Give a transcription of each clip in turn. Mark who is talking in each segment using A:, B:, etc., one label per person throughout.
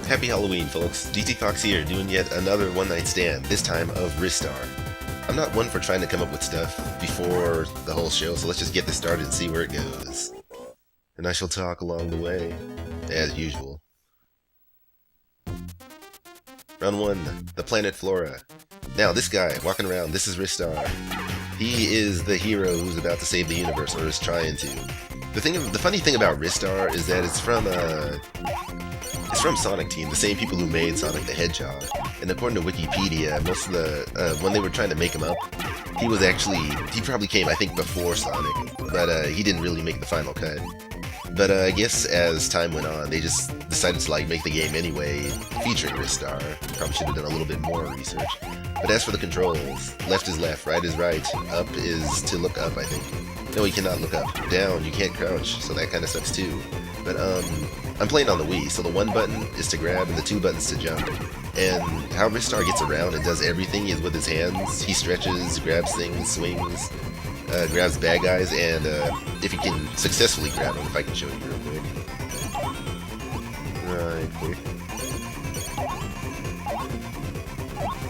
A: Happy Halloween, folks. DT Fox here, doing yet another one-night stand, this time of Ristar. I'm not one for trying to come up with stuff before the whole show, so let's just get this started and see where it goes. And I shall talk along the way, as usual. Round 1, the planet Flora. Now, this guy, walking around, this is Ristar. He is the hero who's about to save the universe, or is trying to. The funny thing about Ristar is that it's from Sonic Team, the same people who made Sonic the Hedgehog. And according to Wikipedia, most of the when they were trying to make him up, he probably came, I think, before Sonic, but he didn't really make the final cut. But I guess as time went on, they just decided to make the game anyway, featuring Ristar. Probably should have done a little bit more research. But as for the controls, left is left, right is right, up is to look up, I think. No, you cannot look up. Down, you can't crouch, so that kind of sucks too. But I'm playing on the Wii, so the 1 button is to grab and the 2 buttons to jump. And how Ristar gets around and does everything is with his hands. He stretches, grabs things, swings, grabs bad guys, and if he can successfully grab them, if I can show you real quick. Right quick.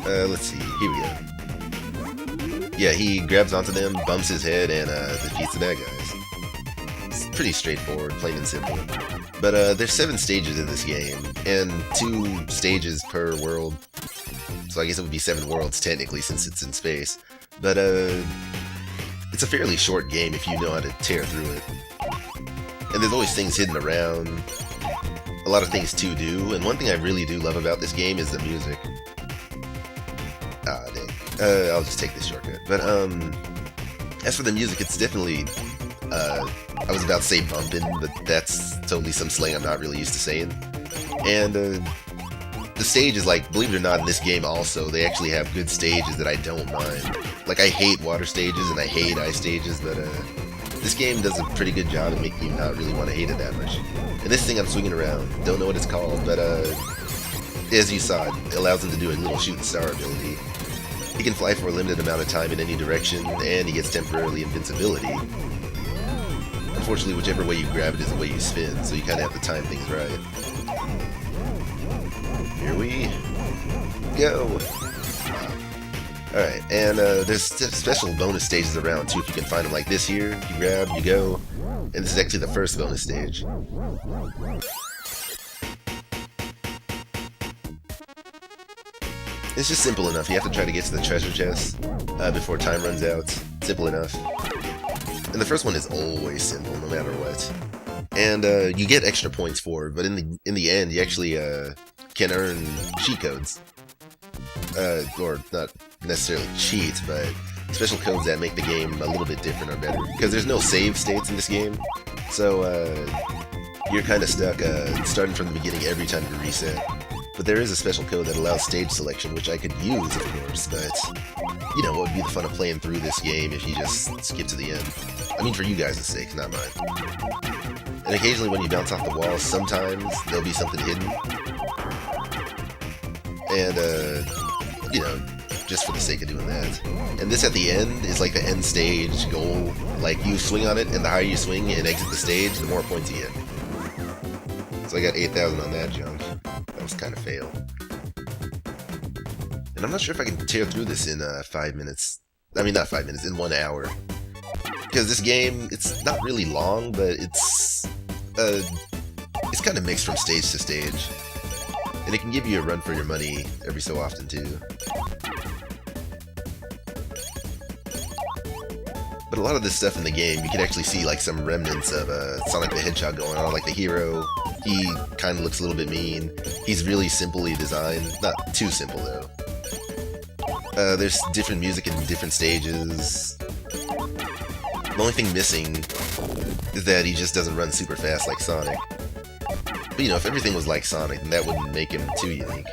A: Let's see, here we go. Yeah, he grabs onto them, bumps his head, and defeats the bad guys. It's pretty straightforward, plain and simple. But there's 7 stages in this game, and 2 stages per world. So I guess it would be 7 worlds technically, since it's in space. But it's a fairly short game if you know how to tear through it. And there's always things hidden around, a lot of things to do, and one thing I really do love about this game is the music. Ah, dang. I'll just take this shortcut. But as for the music, it's definitely I was about to say bumpin', but that's totally some slang I'm not really used to saying. And the stage is believe it or not, in this game also, they actually have good stages that I don't mind. Like, I hate water stages and I hate ice stages, but this game does a pretty good job of making you not really want to hate it that much. And this thing I'm swinging around, don't know what it's called, but as you saw, it allows him to do a little shooting star ability. He can fly for a limited amount of time in any direction, and he gets temporarily invincibility. Unfortunately, whichever way you grab it is the way you spin, so you kind of have to time things right. Here we go! Alright, and there's special bonus stages around too if you can find them, like this here. You grab, you go, and this is actually the first bonus stage. It's just simple enough. You have to try to get to the treasure chest before time runs out. Simple enough. And the first one is always simple, no matter what. And you get extra points for it, but in the end, you actually can earn cheat codes. Or not necessarily cheats, but special codes that make the game a little bit different or better. Because there's no save states in this game, so you're kind of stuck starting from the beginning every time you reset. But there is a special code that allows stage selection, which I could use, of course, but you know, what would be the fun of playing through this game if you just skip to the end? I mean, for you guys' sake, not mine. And occasionally when you bounce off the walls, sometimes there'll be something hidden. And, you know, just for the sake of doing that. And this at the end is like the end stage goal. Like, you swing on it, and the higher you swing and exit the stage, the more points you get. So I got 8,000 on that junk. That was kind of fail. And I'm not sure if I can tear through this in 5 minutes. I mean, not 5 minutes, in 1 hour. Because this game, it's not really long, but it's kind of mixed from stage to stage. And it can give you a run for your money every so often, too. But a lot of this stuff in the game, you can actually see like some remnants of Sonic the Hedgehog going on. Like the hero, he kind of looks a little bit mean. He's really simply designed. Not too simple, though. There's different music in different stages. The only thing missing is that he just doesn't run super fast like Sonic. But you know, if everything was like Sonic, then that wouldn't make him too unique.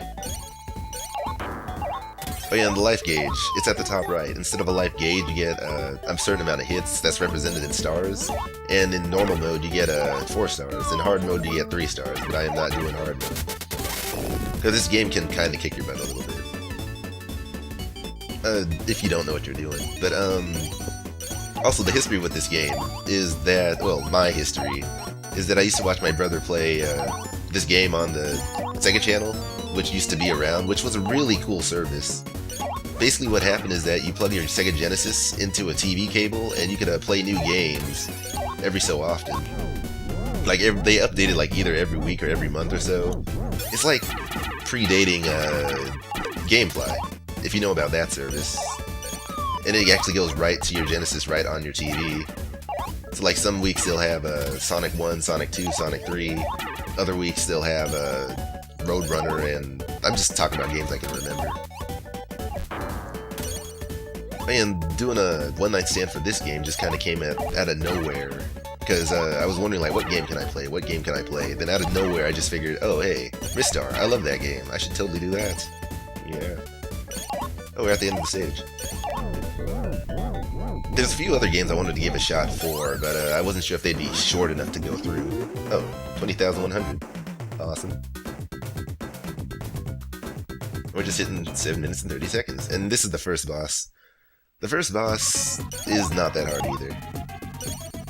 A: Oh yeah, and the life gauge, it's at the top right. Instead of a life gauge, you get a certain amount of hits that's represented in stars. And in normal mode, you get 4 stars. In hard mode, you get 3 stars, but I am not doing hard mode. Because this game can kind of kick your butt a little bit. If you don't know what you're doing. But, also, the history with this game is that, well, my history, is that I used to watch my brother play this game on the Sega Channel, which used to be around, which was a really cool service. Basically what happened is that you plug your Sega Genesis into a TV cable and you could play new games every so often. Like they updated like either every week or every month or so. It's like predating GameFly, if you know about that service. And it actually goes right to your Genesis, right on your TV. So like some weeks they'll have Sonic 1, Sonic 2, Sonic 3. Other weeks they'll have Roadrunner, and I'm just talking about games I can remember. And doing a one-night stand for this game just kind of came out of nowhere. Because I was wondering, like, what game can I play? What game can I play? Then out of nowhere I just figured, oh hey, Ristar, I love that game. I should totally do that. Yeah. Oh, we're at the end of the stage. There's a few other games I wanted to give a shot for, but I wasn't sure if they'd be short enough to go through. Oh, 20,100. Awesome. We're just hitting 7 minutes and 30 seconds. And this is the first boss. The first boss is not that hard either.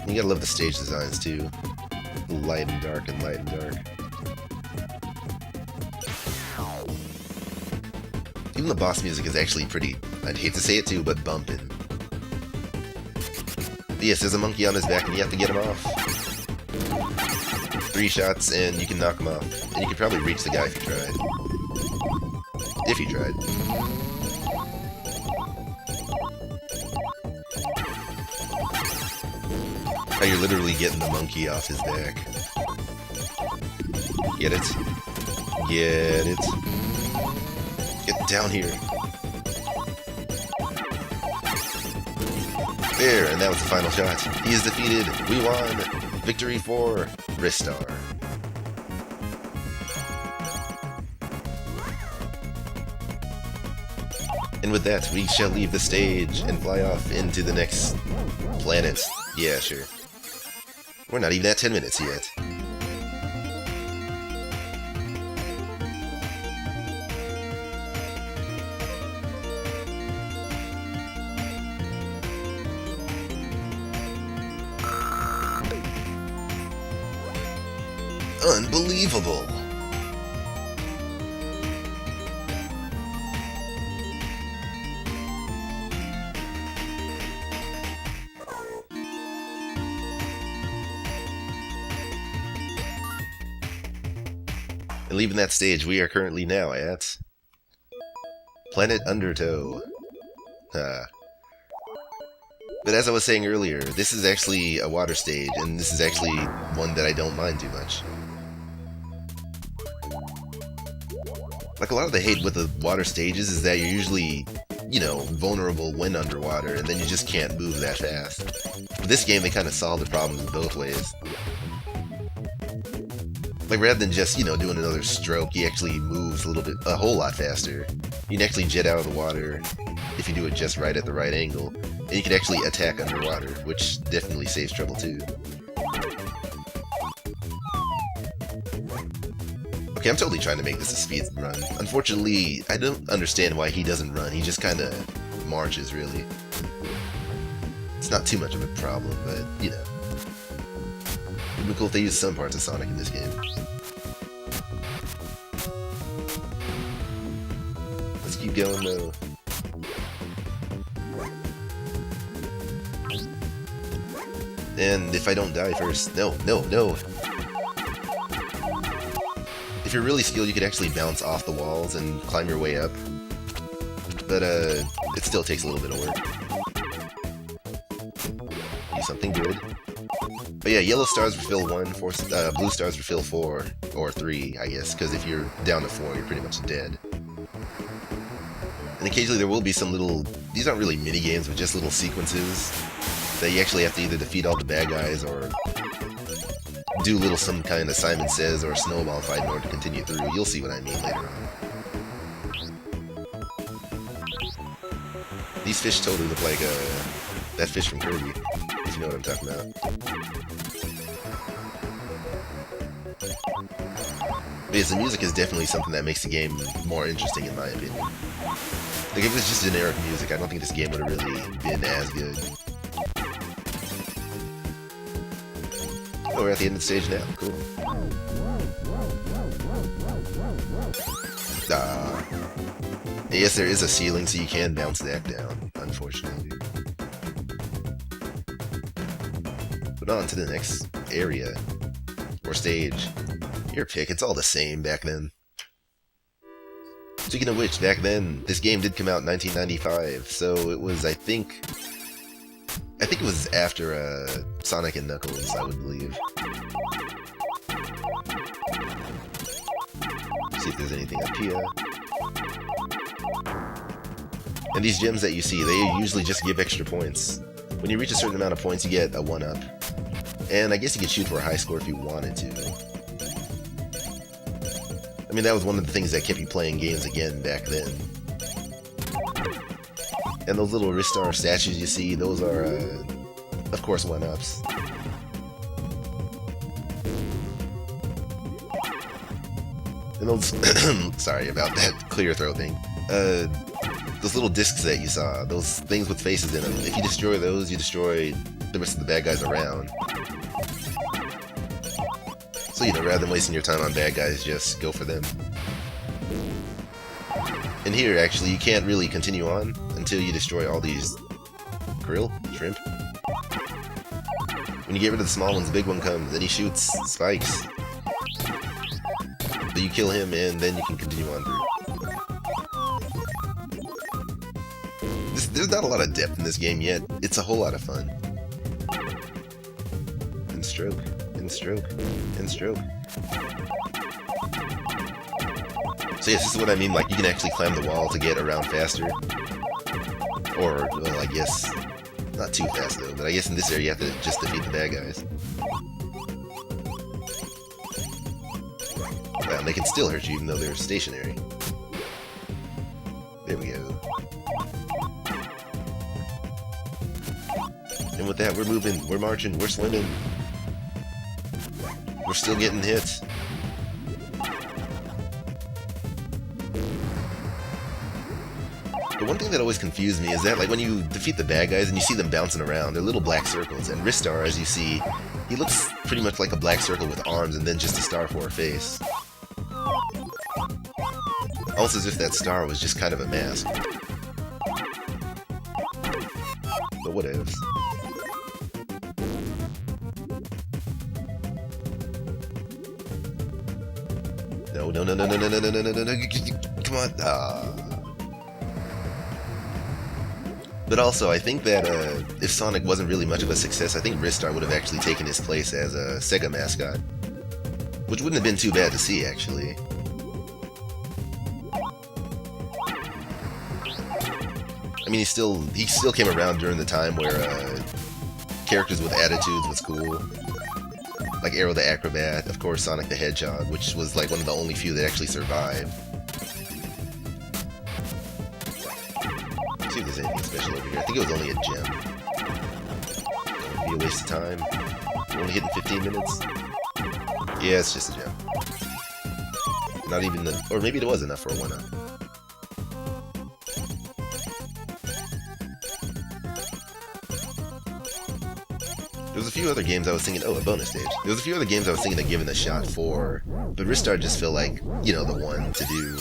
A: You gotta love the stage designs too. Light and dark and light and dark. Even the boss music is actually pretty, I'd hate to say it too, but bumping. But yes, there's a monkey on his back and you have to get him off. 3 shots and you can knock him off. And you could probably reach the guy if you tried. If you tried. How you're literally getting the monkey off his back. Get it? Get it? Get down here. There, and that was the final shot. He is defeated. We won. Victory for Ristar. And with that, we shall leave the stage and fly off into the next planet. Yeah, sure. We're not even at 10 minutes yet. Unbelievable! And leaving that stage, we are currently now at Planet Undertow. But as I was saying earlier, this is actually a water stage, and this is actually one that I don't mind too much. Like, a lot of the hate with the water stages is that you're usually, you know, vulnerable when underwater, and then you just can't move that fast. With this game, they kind of solve the problem in both ways. Like, rather than just, you know, doing another stroke, he actually moves a whole lot faster. You can actually jet out of the water if you do it just right at the right angle. And you can actually attack underwater, which definitely saves trouble too. Okay, I'm totally trying to make this a speed run. Unfortunately, I don't understand why he doesn't run. He just kind of marches, really. It's not too much of a problem, but, you know. It'd be cool if they used some parts of Sonic in this game. Let's keep going, though. And if I don't die first... No, no, no! If you're really skilled, you could actually bounce off the walls and climb your way up. But, it still takes a little bit of work. Do something good. But yeah, yellow stars refill 1, blue stars refill 4, or 3, I guess, because if you're down to 4, you're pretty much dead. And occasionally there will be some little... These aren't really mini-games, but just little sequences that you actually have to either defeat all the bad guys or do some kind of Simon Says or snowball fight in order to continue through. You'll see what I mean later on. These fish totally look like that fish from Kirby, if you know what I'm talking about. But yes, the music is definitely something that makes the game more interesting in my opinion. Like, if it was just generic music, I don't think this game would have really been as good. Oh, we're at the end of the stage now. Cool. Ah. Yes, there is a ceiling, so you can bounce that down, unfortunately. But on to the next area. Or stage. Your pick, it's all the same back then. Speaking of which, back then, this game did come out in 1995, so it was, I think it was after Sonic and Knuckles, I would believe. See if there's anything up here. And these gems that you see, they usually just give extra points. When you reach a certain amount of points, you get a 1-up. And I guess you could shoot for a high score if you wanted to. I mean, that was one of the things that kept you playing games again back then. And those little Ristar statues you see, those are, of course, 1-ups. And those... sorry about that clear throat thing. Those little discs that you saw, those things with faces in them, if you destroy those, you destroy the rest of the bad guys around. So, you know, rather than wasting your time on bad guys, just go for them. And here, actually, you can't really continue on until you destroy all these krill, shrimp. When you get rid of the small ones, the big one comes, then he shoots spikes. So you kill him, and then you can continue on through. There's not a lot of depth in this game yet. It's a whole lot of fun. And stroke. And stroke, and stroke. So yes, this is what I mean, like, you can actually climb the wall to get around faster. Or, well, I guess, not too fast though, but I guess in this area you have to just defeat the bad guys. Wow, and they can still hurt you even though they're stationary. There we go. And with that, we're moving, we're marching, we're swimming. We're still getting hits. The one thing that always confused me is that, like, when you defeat the bad guys and you see them bouncing around, they're little black circles. And Ristar, as you see, he looks pretty much like a black circle with arms and then just a star for a face. Almost as if that star was just kind of a mask. But whatevs. No, come on. But also, I think that if Sonic wasn't really much of a success, I think Ristar would have actually taken his place as a Sega mascot. Which wouldn't have been too bad to see, actually. I mean, he still came around during the time where characters with attitudes was cool. Like Arrow the Acrobat, of course Sonic the Hedgehog, which was like one of the only few that actually survived. Let's see if there's anything special over here. I think it was only a gem. That would be a waste of time. We're only hitting 15 minutes. Yeah, it's just a gem. Not even the... or maybe it was enough for a 1-up. There was a few other games I was thinking, oh, a bonus stage. There was a few other games I was thinking of giving a shot for, but Ristar just felt like, you know, the one to do.